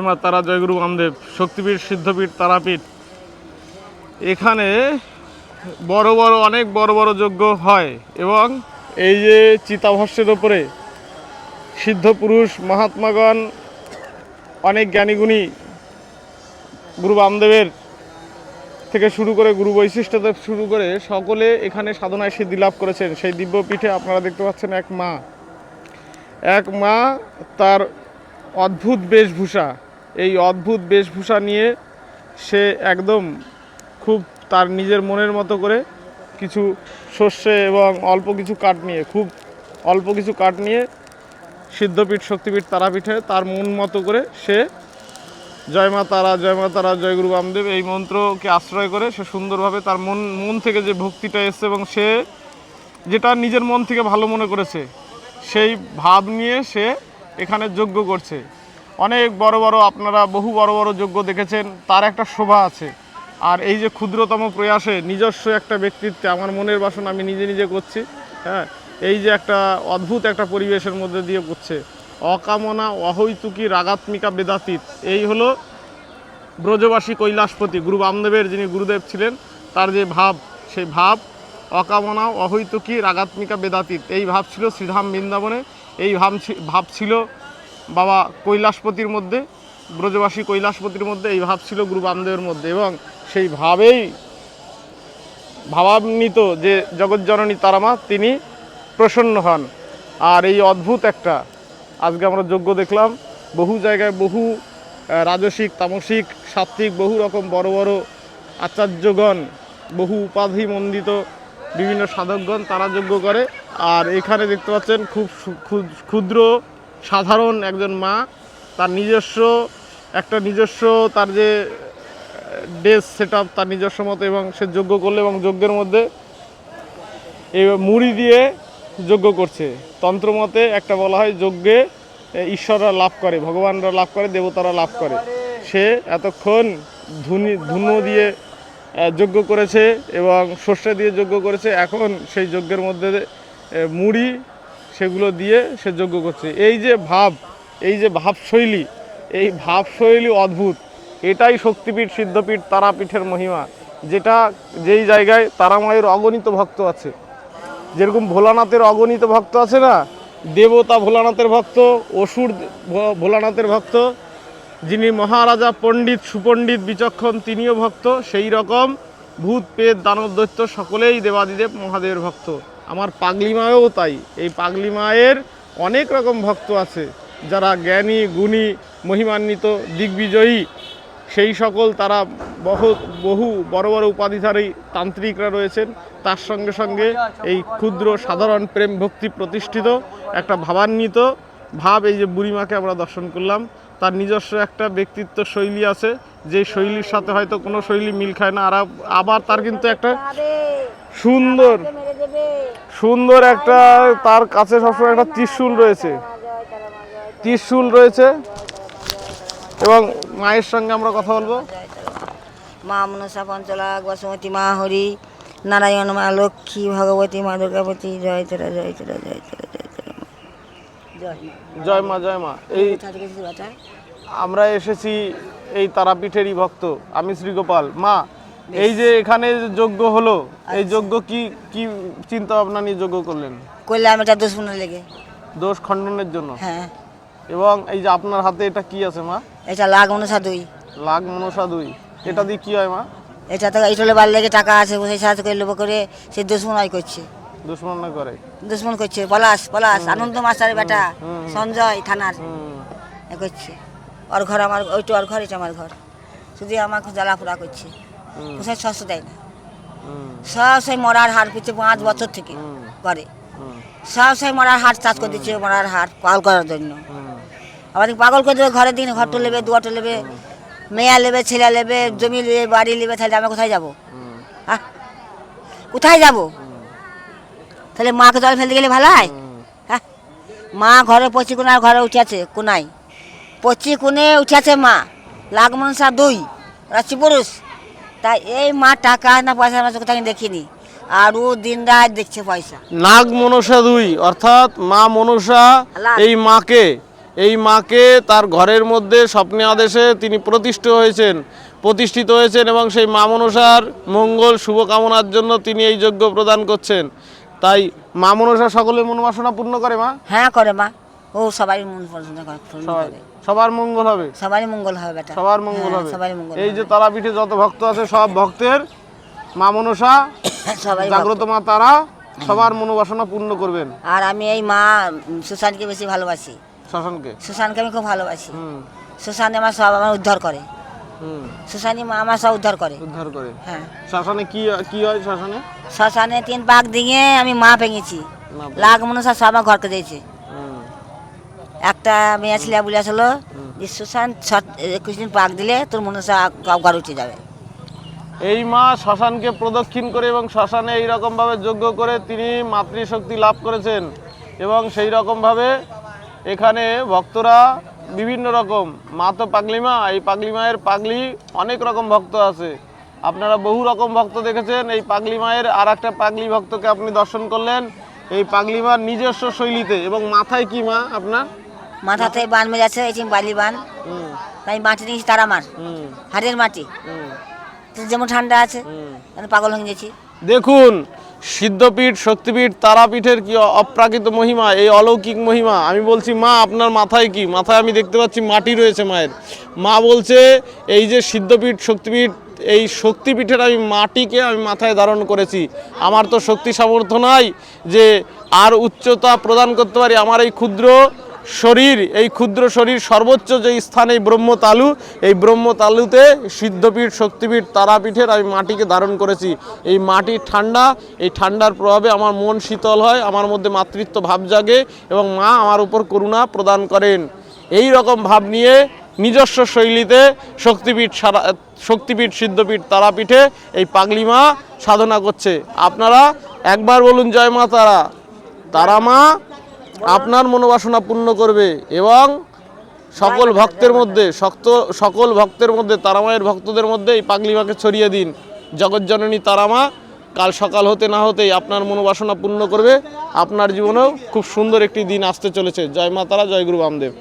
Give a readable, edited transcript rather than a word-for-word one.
মা তারা জয়গুরু বামদেব শক্তিপীঠ সিদ্ধপীঠ তারাপীঠ। এখানে অনেক বড় বড় যজ্ঞ হয় এবং এই যে চিতাভস্যের ওপরে সিদ্ধ পুরুষ মহাত্মাগণ, অনেক জ্ঞানীগুণী গুরু বামদেবের থেকে শুরু করে গুরু বৈশিষ্ট্য শুরু করে সকলে এখানে সাধনায় সিদ্ধি লাভ করেছেন। সেই দিব্যপীঠে আপনারা দেখতে পাচ্ছেন এক মা তার অদ্ভুত বেশভূষা, এই অদ্ভুত বেশভূষা নিয়ে সে একদম খুব তার নিজের মনের মতো করে কিছু শস্যে এবং অল্প কিছু কাঠ নিয়ে সিদ্ধপীঠ শক্তিপীঠ তারাপীঠে তার মন মতো করে সে জয় মা তারা জয় গুরু বামদেব এই মন্ত্রকে আশ্রয় করে সে সুন্দরভাবে তার মন থেকে যে ভক্তিটা এসছে এবং সে যেটা নিজের মন থেকে ভালো মনে করেছে সেই ভাব নিয়ে সে এখানে যজ্ঞ করছে। অনেক আপনারা বহু বড় যজ্ঞ দেখেছেন, তার একটা শোভা আছে। আর এই যে ক্ষুদ্রতম প্রয়াসে নিজস্ব একটা ব্যক্তিত্বে আমার মনের বাসনা আমি নিজে করছি, হ্যাঁ, এই যে একটা অদ্ভুত একটা পরিবেশের মধ্যে দিয়ে করছে। অকামনা অহৈতুকী রাগাত্মিকা বেদাতীত, এই হলো ব্রজবাসী কৈলাসপতি গুরু বামদেবের যিনি গুরুদেব ছিলেন, তার যে ভাব, সেই ভাব অকামনা অহৈতুকী রাগাত্মিকা বেদাতীত, এই ভাব ছিল শ্রীধাম বৃন্দাবনে, এই ভাব ছিল বাবা কৈলাসপতির মধ্যে, ব্রজবাসী কৈলাসপতির মধ্যে, এই ভাব ছিল গুরু বামদেবের মধ্যে। এবং সেই ভাবান্বিত যে জগজ্জননী তারামা তিনি প্রসন্ন হন। আর এই অদ্ভুত একটা আজকে আমরা যজ্ঞ দেখলাম, বহু জায়গায় বহু রাজসিক তামসিক সাত্ত্বিক বহু রকম বড় আচার্যগণ, বহু উপাধি মণ্ডিত বিভিন্ন সাধকগণ তারা যজ্ঞ করে। আর এখানে দেখতে পাচ্ছেন খুব ক্ষুদ্র সাধারণ একজন মা, তার নিজস্ব তার যে ড্রেস সেট আপ তার নিজস্ব মতো, এবং সে যজ্ঞ করলে এবং যজ্ঞের মধ্যে এই মুড়ি দিয়ে যজ্ঞ করছে। তন্ত্রমতে একটা বলা হয় যজ্ঞে ঈশ্বররা লাভ করে, ভগবানরা লাভ করে, দেবতারা লাভ করে। সে এতক্ষণ ধুনো দিয়ে যজ্ঞ করেছে এবং সর্ষে দিয়ে যজ্ঞ করেছে, এখন সেই যজ্ঞের মধ্যে মুড়ি সেগুলো দিয়ে সে যজ্ঞ করছে। এই যে ভাবশৈলী, এই ভাবশৈলী অদ্ভুত। এটাই শক্তিপীঠ সিদ্ধপীঠ তারাপীঠের মহিমা, যেই জায়গায় তারামায়ের অগণিত ভক্ত আছে। যেরকম ভোলানাথের অগণিত ভক্ত আছে না, দেবতা ভোলানাথের ভক্ত, অসুর ভোলানাথের ভক্ত, যিনি মহারাজা পণ্ডিত সুপণ্ডিত বিচক্ষণ তিনিও ভক্ত, সেই রকম ভূত প্রেত দানব দৈত্য সকলেই দেবাদিদেব মহাদেবের ভক্ত। আমার পাগলি মায়েও তাই। এই পাগলি মায়ের অনেক রকম ভক্ত আছে, যারা জ্ঞানী গুণী মহিমান্বিত দিগ্বিজয়ী, সেই সকল তারা বহু বড় উপাধিধারী তান্ত্রিকরা রয়েছেন। তার সঙ্গে সঙ্গে এই ক্ষুদ্র সাধারণ প্রেম ভক্তি প্রতিষ্ঠিত একটা ভাবান্বিত ভাব, এই যে বুড়িমাকে আমরা দর্শন করলাম, তার নিজস্ব একটা ব্যক্তিত্ব শৈলী আছে, যে শৈলীর সাথে হয়তো কোনো শৈলী মিল খায় না। আর আবার তার কিন্তু একটা সুন্দর একটা তার কাছে সবসময় একটা ত্রিশূল রয়েছে। এবং মায়ের সঙ্গে আমরা কথা বলবো। মা মনসা পঞ্চলা বসুমতী মা হরি নারায়ণ মা লক্ষ্মী ভগবতী মা দুর্গাবতী জয় তোরা জয় তোরা জয় তোরা জয় তোরা জয় মা। এই আমরা এসেছি এই তারাপীঠেরই ভক্ত, আমি শ্রীগোপাল। মা, এই যে এখানে যজ্ঞ হলো, এই যজ্ঞ কি চিন্তা ভাবনা নিয়ে যজ্ঞ করলেন? করলাম এটা দোষ খণ্ডনের জন্য। হ্যাঁ। এবং এই যে আপনার হাতে এটা কি আছে মা? এটা লাগ মনসা দুই। এটা দিয়ে কি হয় মা? এটা তো ইটলে বার লেগে টাকা আছে, সেই সাথে করে লোভ করে সে দুশ্মনাই করছে, দুশ্মন করছে। পলাশ আনন্দ মাস্টারের বেটা সঞ্জয় থানার করছে। ওর ঘর আমার, ওইটা ওর ঘর, এটা আমার ঘর। শুধু আমাকে জ্বালাপোড়া করছে, কোথায় শস্য দেয় না। সব সেই মরার হাট পিছিয়ে 5 বছর থেকে করে, সব সেই মরার হাট চাষ করে দিচ্ছে, মরার হাট পাগল করার জন্য। আমাদের পাগল করে দেবে, ঘরে দিন ঘরটা নেবে, দুয়ারটা নেবে, মেয়া নেবে, ছেলে নেবে, জমি নেবে, বাড়ি নেবে। তাহলে আমরা কোথায় যাবো? হ্যাঁ, কোথায় যাবো? তাহলে মাকে জল ফেলতে গেলে ভালো হয়? হ্যাঁ, মা ঘরে পচি কোনার ঘরে উঠে আছে, কোনায় পচি কোণে উঠে আছে মা, লাগ মনসা 2 রাশি পুরুষ। তাই এই মা টাকা না পয়সা আমার কোথায় দেখিনি, আর ও দিন রাত দেখছে পয়সা। নাগ মনসা 2 অর্থাৎ মা মনসা এই মাকে এই মাকে তার ঘরের মধ্যে স্বপ্নে আদেশে তিনি প্রতিষ্ঠিত হয়েছেন এবং সেই মা মনসার মঙ্গল শুভকামনার জন্য তিনি এই যজ্ঞ প্রদান করছেন। তাই মা মনসা সকলের মনোবাসনা পূর্ণ করে মা? হ্যাঁ করে মা, ও সবাই মন পছন্দ করে, সবার মঙ্গল হবে, সবারই মঙ্গল হবে বেটা, সবার মঙ্গল হ্যাঁ, হবে। সবারই মঙ্গল এই যে তারাপীঠে যত ভক্ত আছে সব ভক্তের মা মনসা সবাই জাগ্রত মা তারা সবার মনোবাসনা পূর্ণ করবেন। আর আমি এই মা সুশানকে বেশি ভালোবাসি, শাসনকে সুশানকে আমি খুব ভালোবাসি। সুশান আমার সব আমার উদ্ধার করে, সুশানি মা আমার সব উদ্ধার করে। হ্যাঁ, শাসনে কি কি হয়? শ্মশানে 3 পাক দিয়ে আমি মা ভেঙেছি, লাখ মনসা সব আমার ঘরকে দিয়েছে। একটা মেয়ে ছেলে বলেছিল যে সুশান 21 দিন পাক দিলে তোর মনসা ঘর উঠে যাবে। এই মা শ্মশানকে প্রদক্ষিণ করে এবং শ্মশানে এইরকম ভাবে যজ্ঞ করে তিনি মাতৃশক্তি লাভ করেছেন এবং সেই রকম ভাবে এখানে ভক্তরা বিভিন্ন রকম, মা তো পাগলি মা, এই পাগলি মায়ের পাগলি অনেক রকম ভক্ত আছে, আপনারা বহু রকম ভক্ত দেখেছেন। এই পাগলি মায়ের আর একটা পাগলি ভক্তকে আপনি দর্শন করলেন এই পাগলি মার নিজস্ব শৈলীতে। এবং মাথায় কি মা আপনার? মাথাতে বান মেরে আছে, এই বালি বান, তাই মাটি নিয়েছি তারা মার, হাড়ের মাটি, যেমন ঠান্ডা আছে পাগল হয়ে গেছি। দেখুন সিদ্ধপীঠ, শক্তিপীঠ, তারাপীঠের কি অপ্রাকৃত মহিমা, এই অলৌকিক মহিমা। আমি বলছি মা আপনার মাথায় কি? মাথায় আমি দেখতে পাচ্ছি মাটি রয়েছে মায়ের। মা বলছে এই যে সিদ্ধপীঠ, শক্তিপীঠ, এই শক্তিপীঠের আমি মাটিকে আমি মাথায় ধারণ করেছি। আমার তো শক্তি সামর্থ্য নাই যে আর উচ্চতা প্রদান করতে পারি। আমার এই ক্ষুদ্র শরীর সর্বোচ্চ যে স্থান এই ব্রহ্মতালু, এই ব্রহ্মতালুতে সিদ্ধপীঠ, শক্তিপীঠ, তারাপীঠের আমি মাটিকে ধারণ করেছি। এই মাটির ঠান্ডা, এই ঠান্ডার প্রভাবে আমার মন শীতল হয়, আমার মধ্যে মাতৃত্ব ভাব জাগে এবং মা আমার উপর করুণা প্রদান করেন। এই রকম ভাব নিয়ে নিজস্ব শৈলীতে শক্তিপীঠ, সিদ্ধপীঠ, তারাপীঠে এই পাগলি মা সাধনা করছে। আপনারা একবার বলুন জয় মা তারা। তারা মা আপনার মনোবাসনা পূর্ণ করবে এবং সকল ভক্তের মধ্যে তারা মায়ের ভক্তদের মধ্যে এই পাগলি মাকে ছড়িয়ে দিন। জগৎজননী তারা মা কাল সকাল হতে না হতেই আপনার মনোবাসনা পূর্ণ করবে। আপনার জীবনেও খুব সুন্দর একটি দিন আসতে চলেছে। জয় মা তারা, জয় গুরু বামদেব।